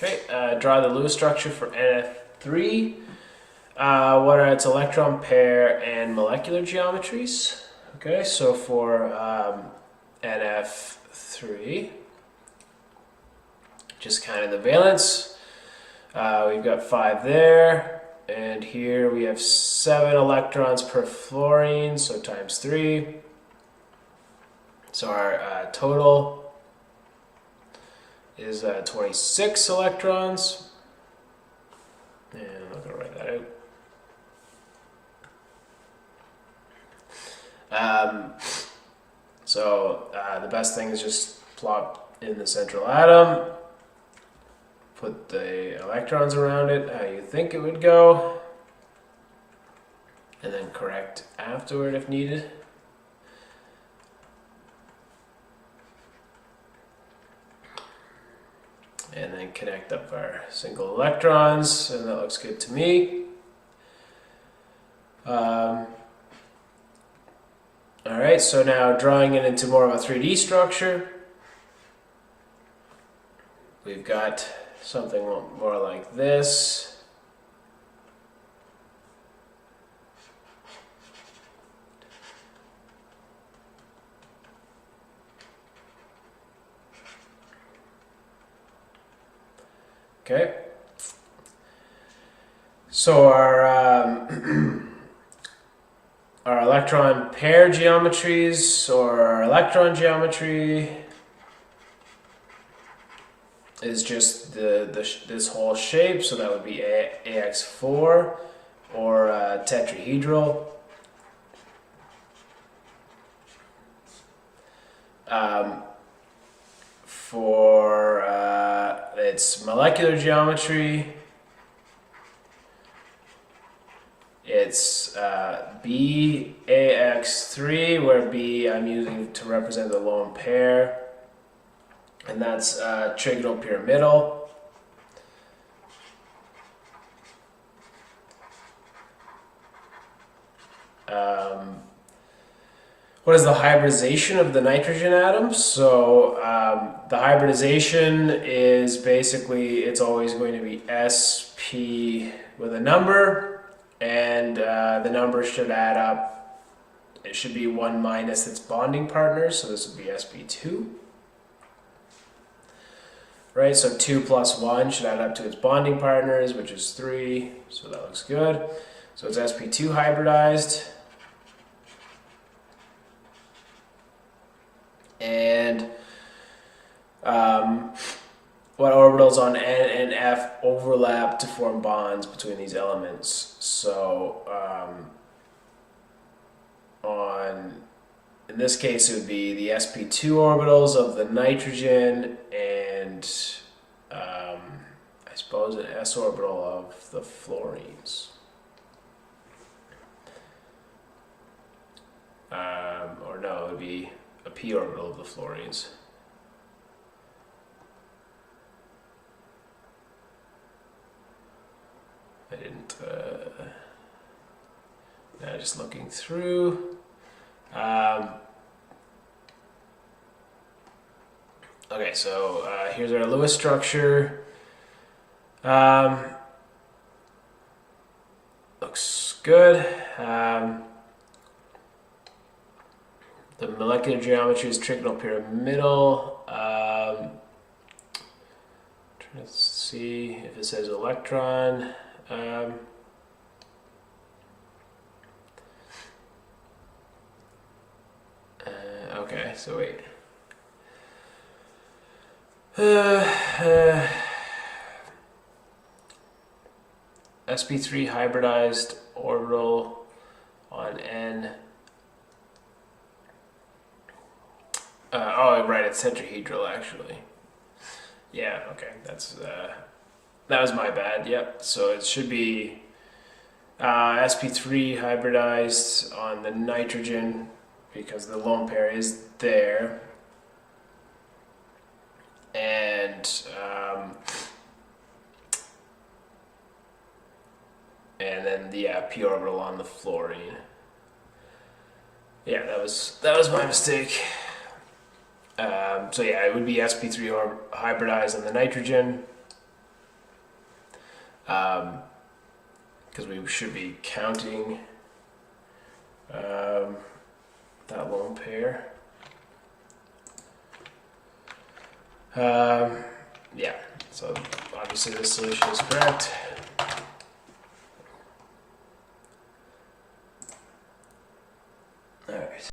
Okay, draw the Lewis structure for NF3. What are its electron pair and molecular geometries? Okay, so for NF3, just kind of the valence. We've got 5 there, and here we have 7 electrons per fluorine, so times 3. So our total is 26 electrons. And I'm not going to write that out. The best thing is just plop in the central atom, put the electrons around it how you think it would go, and then correct afterward if needed. And then connect up our single electrons, and that looks good to me. Alright, so now drawing it into more of a 3D structure, we've got something more like this. Okay, so our our electron pair geometries, or our electron geometry, is just this whole shape, so that would be AX4 or tetrahedral. For its molecular geometry, it's BAX3, where B I'm using to represent the lone pair, and that's trigonal pyramidal. What is the hybridization of the nitrogen atoms? So the hybridization is basically, it's always going to be sp with a number, and the number should add up. It should be 1 minus its bonding partners, so this would be sp2. Right, so 2 plus 1 should add up to its bonding partners, which is 3, so that looks good. So it's sp2 hybridized. And what orbitals on N and F overlap to form bonds between these elements? So in this case, it would be the sp2 orbitals of the nitrogen and I suppose an s orbital of the fluorines. Or no, it would be a p orbital of the fluorines. I didn't, now just looking through. Okay, so here's our Lewis structure. Looks good. The molecular geometry is trigonal pyramidal. Trying to see if it says electron. Okay, so wait. sp3 hybridized orbital on N. Oh, right, it's tetrahedral actually. Yeah, okay, that was my bad. Yep, so it should be sp3 hybridized on the nitrogen because the lone pair is there, and then the p orbital on the fluorine. Yeah, that was my mistake. So yeah, it would be sp3 hybridized on the nitrogen, because we should be counting that lone pair. Yeah, so obviously this solution is correct. Alright.